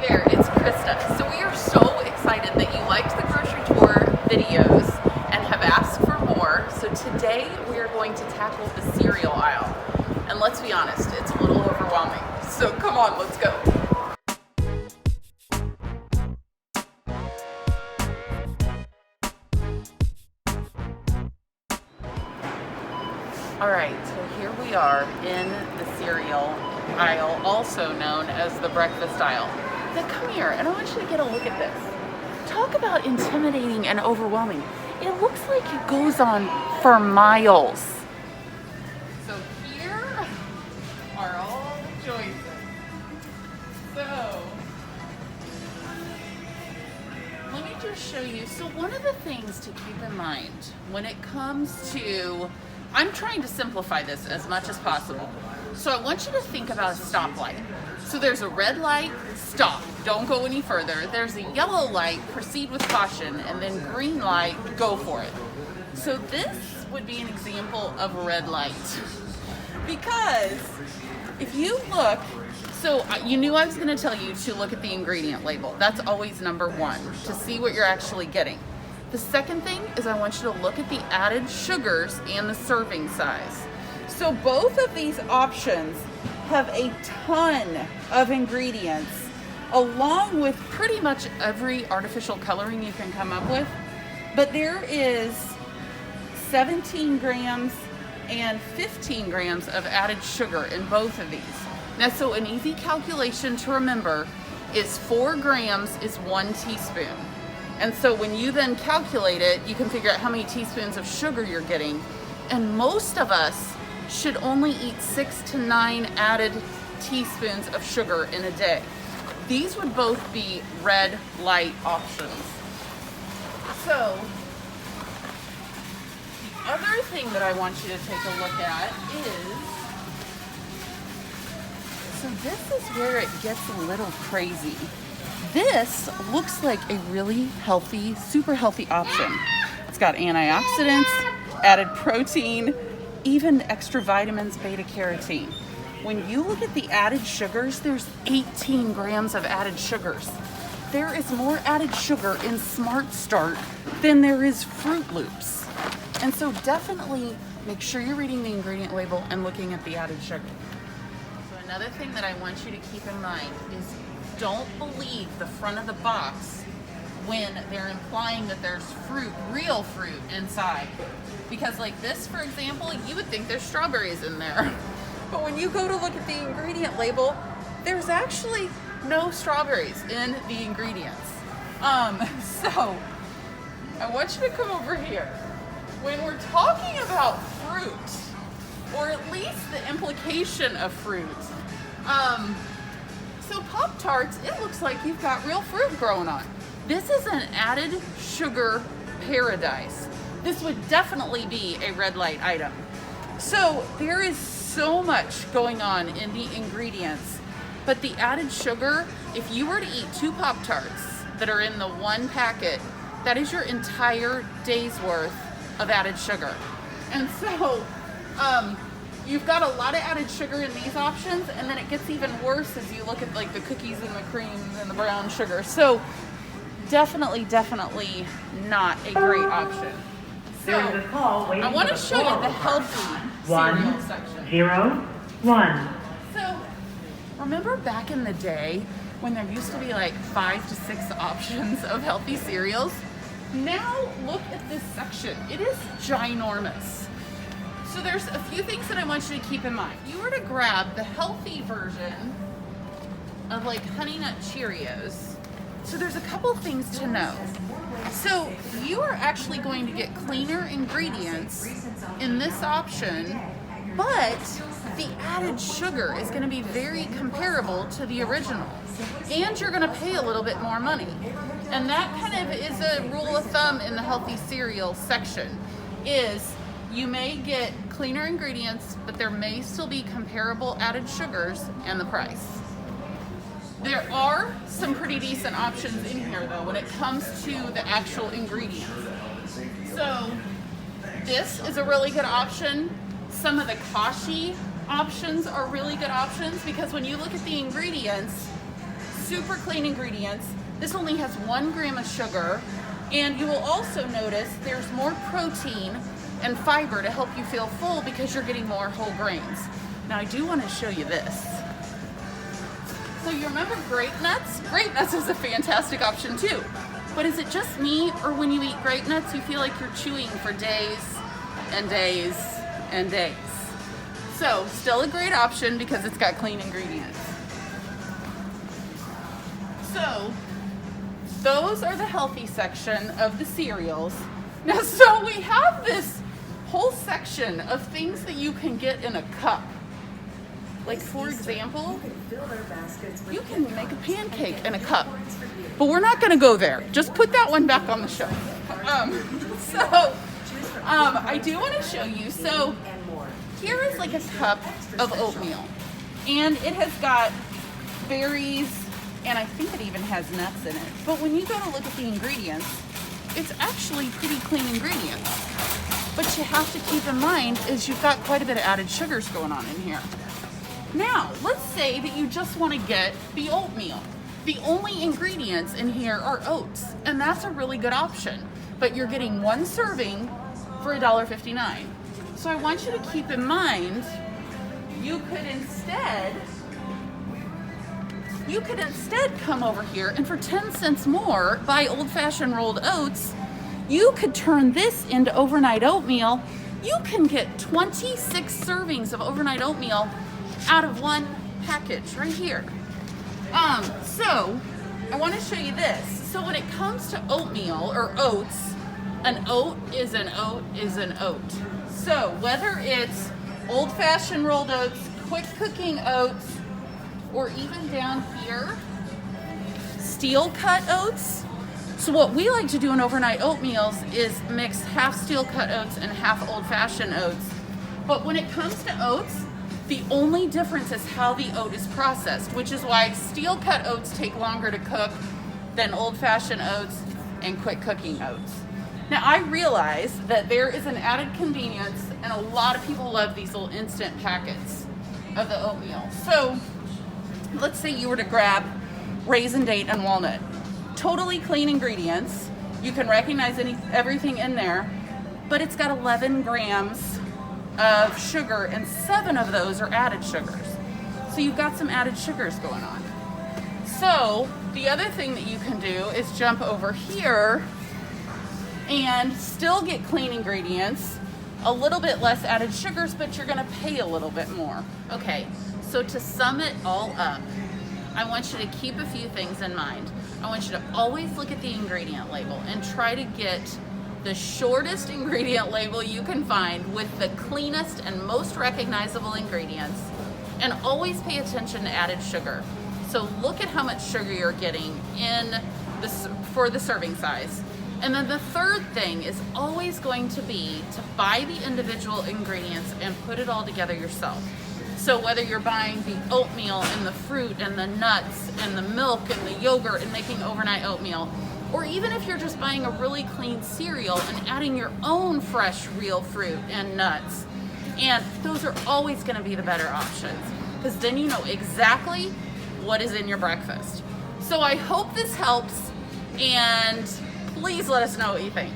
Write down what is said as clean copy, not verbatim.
there, it's Krista. So we are so excited that you liked the grocery tour videos and have asked for more. So today we are going to tackle the cereal aisle. And let's be honest, it's a little overwhelming. So come on, let's go. Alright, so here we are in the cereal aisle, also known as the breakfast aisle. Now come here, and I want you to get a look at this. Talk about intimidating and overwhelming. It looks like it goes on for miles. So here are all the choices. So, let me just show you. So one of the things to keep in mind when it comes to, I'm trying to simplify this as much as possible. So I want you to think about a stoplight. So there's a red light, stop, don't go any further. There's a yellow light, proceed with caution, and then green light, go for it. So this would be an example of a red light. Because if you look, so you knew I was going to tell you to look at the ingredient label. That's always number one, to see what you're actually getting. The second thing is I want you to look at the added sugars and the serving size. So both of these options have a ton of ingredients, along with pretty much every artificial coloring you can come up with. But there is 17 grams and 15 grams of added sugar in both of these. Now, so an easy calculation to remember is 4 grams is 1 teaspoon. And so when you then calculate it, you can figure out how many teaspoons of sugar you're getting. And most of us should only eat 6 to 9 added teaspoons of sugar in a day. These would both be red light options. So the other thing that I want you to take a look at is, so this is where it gets a little crazy. This looks like a really healthy, super healthy option. It's got antioxidants, added protein, even extra vitamins, beta carotene. When you look at the added sugars, there's 18 grams of added sugars. There is more added sugar in Smart Start than there is Fruit Loops. And so definitely make sure you're reading the ingredient label and looking at the added sugar. So another thing that I want you to keep in mind is don't believe the front of the box when they're implying that there's fruit, real fruit inside. Because like this, for example, you would think there's strawberries in there. But when you go to look at the ingredient label, there's actually no strawberries in the ingredients. So I want you to come over here. When we're talking about fruit, or at least the implication of fruit, so Pop-Tarts, it looks like you've got real fruit growing on. This is an added sugar paradise. This would definitely be a red light item. So there is so much going on in the ingredients, but the added sugar, if you were to eat 2 Pop-Tarts that are in the one packet, that is your entire day's worth of added sugar. And so, you've got a lot of added sugar in these options, and then it gets even worse as you look at like the cookies and the cream and the brown sugar. So definitely not a great option. So I want to show you the healthy cereal section. 101. So remember back in the day when there used to be like 5 to 6 options of healthy cereals? Now look at this section. It is ginormous. So there's a few things that I want you to keep in mind. If you were to grab the healthy version of like Honey Nut Cheerios, so there's a couple things to know. So you are actually going to get cleaner ingredients in this option, but the added sugar is going to be very comparable to the original. And you're going to pay a little bit more money. And that kind of is a rule of thumb in the healthy cereal section, is you may get cleaner ingredients, but there may still be comparable added sugars and the price. There are some pretty decent options in here though when it comes to the actual ingredients. So this is a really good option. Some of the kashi options are really good options because when you look at the ingredients, super clean ingredients. This only has 1 gram of sugar, and you will also notice there's more protein and fiber to help you feel full because you're getting more whole grains. Now I do want to show you this. So you remember Grape Nuts? Grape Nuts is a fantastic option too. But is it just me, or when you eat Grape Nuts you feel like you're chewing for days and days and days? So still a great option because it's got clean ingredients. So those are the healthy section of the cereals. Now, so we have this whole section of things that you can get in a cup. Like, for example, you can make a pancake in a cup. But we're not going to go there. Just put that one back on the shelf. I do want to show you. So here is like a cup of oatmeal. And it has got berries, and I think it even has nuts in it. But when you go to look at the ingredients, it's actually pretty clean ingredients. But you have to keep in mind is you've got quite a bit of added sugars going on in here. Now, let's say that you just want to get the oatmeal. The only ingredients in here are oats, and that's a really good option. But you're getting 1 serving for $1.59. So I want you to keep in mind, you could instead come over here and for 10 cents more buy old-fashioned rolled oats. You could turn this into overnight oatmeal. You can get 26 servings of overnight oatmeal out of 1 package right here. So I want to show you this. So when it comes to oatmeal or oats, an oat is an oat is an oat. So whether it's old-fashioned rolled oats, quick cooking oats, or even down here, steel cut oats. So what we like to do in overnight oatmeals is mix half steel cut oats and half old-fashioned oats. But when it comes to oats, the only difference is how the oat is processed, which is why steel cut oats take longer to cook than old-fashioned oats and quick cooking oats. Now I realize that there is an added convenience, and a lot of people love these little instant packets of the oatmeal. So let's say you were to grab raisin, date, and walnut. Totally clean ingredients. You can recognize everything in there, but it's got 11 grams of sugar, and 7 of those are added sugars. So you've got some added sugars going on. So the other thing that you can do is jump over here and still get clean ingredients, a little bit less added sugars, but you're gonna pay a little bit more. Okay, so to sum it all up, I want you to keep a few things in mind. I want you to always look at the ingredient label and try to get the shortest ingredient label you can find with the cleanest and most recognizable ingredients, and always pay attention to added sugar. So look at how much sugar you're getting for the serving size. And then the third thing is always going to be to buy the individual ingredients and put it all together yourself. So whether you're buying the oatmeal and the fruit and the nuts and the milk and the yogurt and making overnight oatmeal, or even if you're just buying a really clean cereal and adding your own fresh, real fruit and nuts, and those are always going to be the better options, because then you know exactly what is in your breakfast. So I hope this helps, and please let us know what you think.